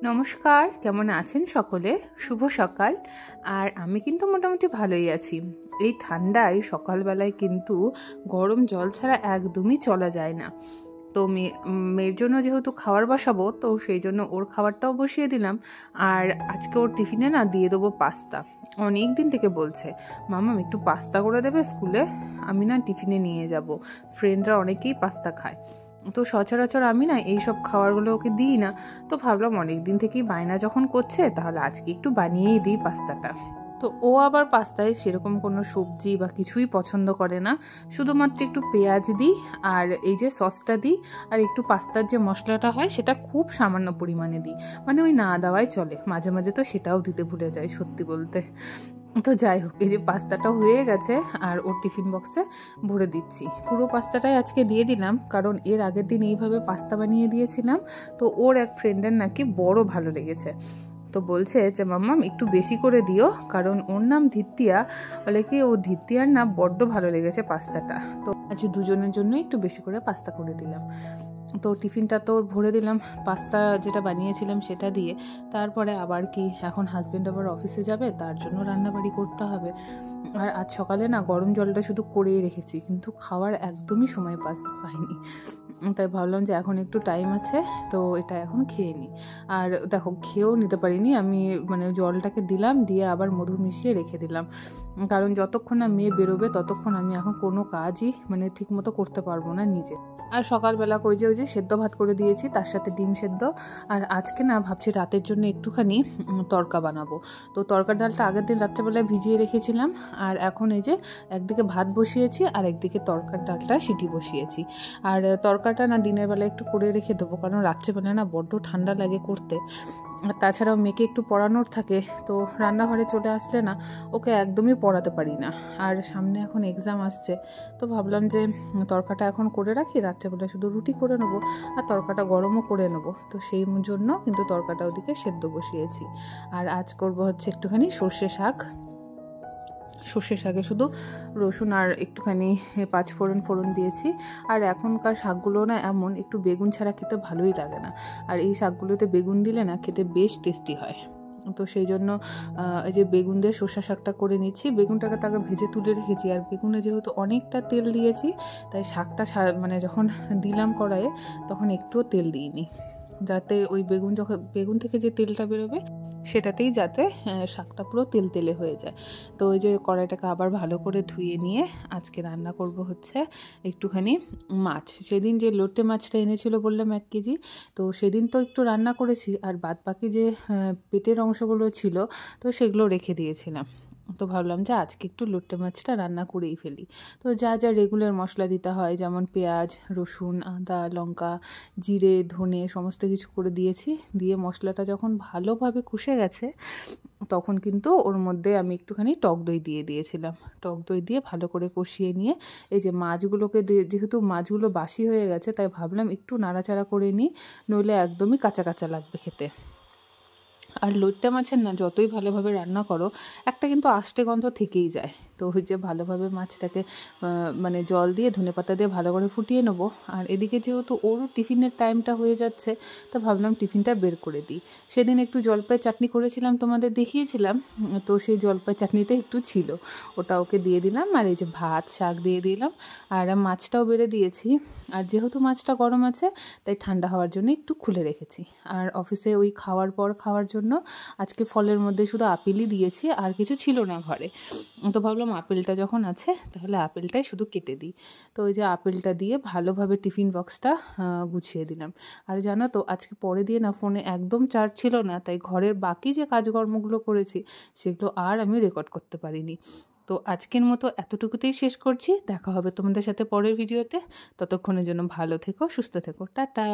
নমস্কার, কেমন আছেন সকলে? শুভ সকাল। আর আমি কিন্তু মোটামুটি ভালোই আছি। এই ঠান্ডায় সকালবেলায় কিন্তু গরম জল ছাড়া একদমই চলা যায় না। তো মেয়ের জন্য যেহেতু খাবার বসাবো, তো সেই জন্য ওর খাবারটাও বসিয়ে দিলাম। আর আজকে ওর টিফিনে দিয়ে দেবো পাস্তা। অনেক দিন থেকে বলছে, মামা একটু পাস্তা করে দেবে স্কুলে, আমি টিফিনে নিয়ে যাব। ফ্রেন্ডরা অনেকেই পাস্তা খায়, তো সচরাচর আমি এইসব খাবারগুলো ওকে দিই না। তো ভাবলাম অনেক দিন থেকেই বায়না যখন করছে, তাহলে আজকে একটু বানিয়েই দিই পাস্তাটা। তো ও আবার পাস্তায় সেরকম কোনো সবজি বা কিছুই পছন্দ করে না, শুধুমাত্র একটু পেঁয়াজ দিই আর এই যে সসটা দিই, আর একটু পাস্তার যে মশলাটা হয় সেটা খুব সামান্য পরিমাণে দিই। ওই না দেওয়াই চলে, মাঝে মাঝে তো সেটাও দিতে ভুলে যাই সত্যি বলতে। তো যাই হোক, এই যে পাস্তাটা হয়ে গেছে আর ওর টিফিন বক্সে ভরে দিচ্ছি। পুরো পাস্তাটাই আজকে দিয়ে দিলাম, কারণ এর আগের দিন এইভাবে পাস্তা বানিয়ে দিয়েছিলাম। তো ওর এক ফ্রেন্ডের বড় ভালো লেগেছে, তো বলছে যে মাম্মাম একটু বেশি করে দিও, কারণ ওর নাম ধিত্তিয়া। বলে কি ও ধিত্তিয়ার বড্ড ভালো লেগেছে পাস্তাটা। তো আজ দুজনের জন্য একটু বেশি করে পাস্তা করে দিলাম। তো টিফিনটা তো ভরে দিলাম পাস্তা যেটা বানিয়েছিলাম সেটা দিয়ে। তারপরে আবার কি, এখন হাজব্যান্ড আবার অফিসে যাবে, তার জন্য রান্নাবাড়ি করতে হবে। আর আজ সকালে গরম জলটা শুধু করেই রেখেছি, কিন্তু খাওয়ার একদমই সময় পাইনি। তাই ভাবলাম যে এখন একটু টাইম আছে, তো এটা এখন খেয়ে নিই। আর দেখো, খেয়েও নিতে পারিনি আমি, জলটাকে দিলাম, দিয়ে আবার মধু মিশিয়ে রেখে দিলাম। কারণ যতক্ষণ না মেয়ে বেরোবে ততক্ষণ আমি এখন কোনো কাজই ঠিক মতো করতে পারবো না নিজে। আর সকালবেলা ওই যে সেদ্ধ ভাত করে দিয়েছি, তার সাথে ডিম সেদ্ধ। আর আজকে ভাবছি রাতের জন্য একটুখানি তড়কা বানাবো। তো তড়কার ডালটা আগের দিন রাত্রেবেলায় ভিজিয়ে রেখেছিলাম, আর এখন এই যে একদিকে ভাত বসিয়েছি আর একদিকে তড়কার ডালটা সিটি বসিয়েছি। আর তড়কাটা দিনের বেলা একটু করে রেখে দেবো, কারণ রাত্রেবেলা বড্ড ঠান্ডা লাগে করতে। আর তাছাড়াও মেয়েকে একটু পড়ানোর থাকে, তো রান্নাঘরে চলে আসলে ওকে একদমই পড়াতে পারি না। আর সামনে এখন এক্সাম আসছে, তো ভাবলাম যে তড়কাটা এখন করে রাখি, রাত্রেবেলা শুধু রুটি করে নেবো আর তড়কাটা গরমও করে নেবো। তো সেই জন্য কিন্তু তড়কাটা ওদিকে সেদ্ধ বসিয়েছি। আর আজ করব হচ্ছে একটুখানি সর্ষে শাকে শুধু রসুন আর একটুখানি পাঁচফোড়ন দিয়েছি। আর এখনকার শাকগুলো এমন একটু বেগুন ছাড়া খেতে ভালোই লাগে না, আর এই শাকগুলোতে বেগুন দিলে খেতে বেশ টেস্টি হয়। তো সেই জন্য এই যে বেগুন দিয়ে সর্ষে শাকটা করে নিচ্ছি। বেগুনটাকে তাকে ভেজে তুলে রেখেছি, আর বেগুনে যেহেতু অনেকটা তেল দিয়েছি, তাই শাকটা যখন দিলাম কড়াইয়ে তখন একটুও তেল দিইনি, যাতে ওই বেগুন থেকে যে তেলটা বেরোবে সেটাতেই যাতে শাকটা পুরো তেলে হয়ে যায়। তো ওই যে কড়াইটাকে আবার ভালো করে ধুয়ে নিয়ে আজকে রান্না করব হচ্ছে একটুখানি মাছ। সেদিন যে লোটে মাছটা এনেছিল বললাম 1 কেজি, তো সেদিন তো একটু রান্না করেছি, আর বাদ বাকি যে পেটের অংশগুলো ছিল তো সেগুলো রেখে দিয়েছিলাম। তো ভাবলাম যে আজকে একটু লোটে মাছটা রান্না করেই ফেলি। তো যা যা রেগুলার মশলা দিতে হয়, যেমন পেঁয়াজ, রসুন, আদা, লঙ্কা, জিরে, ধনে সমস্ত কিছু করে দিয়েছি। দিয়ে মশলাটা যখন ভালোভাবে কষে গেছে, তখন কিন্তু ওর মধ্যে আমি একটুখানি টক দই দিয়ে দিয়েছিলাম। টক দই দিয়ে ভালো করে কষিয়ে নিয়ে এই যে মাছগুলোকে যেহেতু মাছগুলো বাসি হয়ে গেছে, তাই ভাবলাম একটু নাড়াচাড়া করে নিই, নইলে একদমই কাঁচা কাঁচা লাগবে খেতে। আর লোটে মাছের যতই ভালোভাবে রান্না করো, একটা কিন্তু আষ্টে গন্ধ থেকেই যায়। তো ওই যে ভালোভাবে মাছটাকে জল দিয়ে ধনেপাতা দিয়ে ভালো করে ফুটিয়ে নেবো। আর এদিকে যেহেতু ওরও টিফিনের টাইমটা হয়ে যাচ্ছে, তো ভাবলাম টিফিনটা বের করে দিই। সেদিন একটু জলপাই চাটনি করেছিলাম, তোমাদের দেখিয়েছিলাম, তো সেই জলপাই চাটনিটা একটু ছিল, ওটা ওকে দিয়ে দিলাম। আর এই যে ভাত শাক দিয়ে দিলাম, আর মাছটাও বেড়ে দিয়েছি। আর যেহেতু মাছটা গরম আছে, তাই ঠান্ডা হওয়ার জন্য একটু খুলে রেখেছি। আর অফিসে ওই খাওয়ার পর খাওয়ার জন্য আজকে ফলের মধ্যে শুধু আপেলই দিয়েছি, আর কিছু ছিল না ঘরে। তো ভাবলাম আপেলটা যখন আছে তাহলে আপেলটাই শুধু কেটে দিই। তো ওই যে আপেলটা দিয়ে ভালোভাবে টিফিন বক্সটা গুছিয়ে দিলাম। আর জানো তো, আজকে পরে দিয়ে ফোনে একদম চার্জ ছিল না, তাই ঘরের বাকি যে কাজকর্মগুলো করেছি সেগুলো আর আমি রেকর্ড করতে পারিনি। তো আজকের মতো এতটুকুতেই শেষ করছি। দেখা হবে তোমাদের সাথে পরের ভিডিওতে। ততক্ষণের জন্য ভালো থেকো, সুস্থ থেকো, টাটা।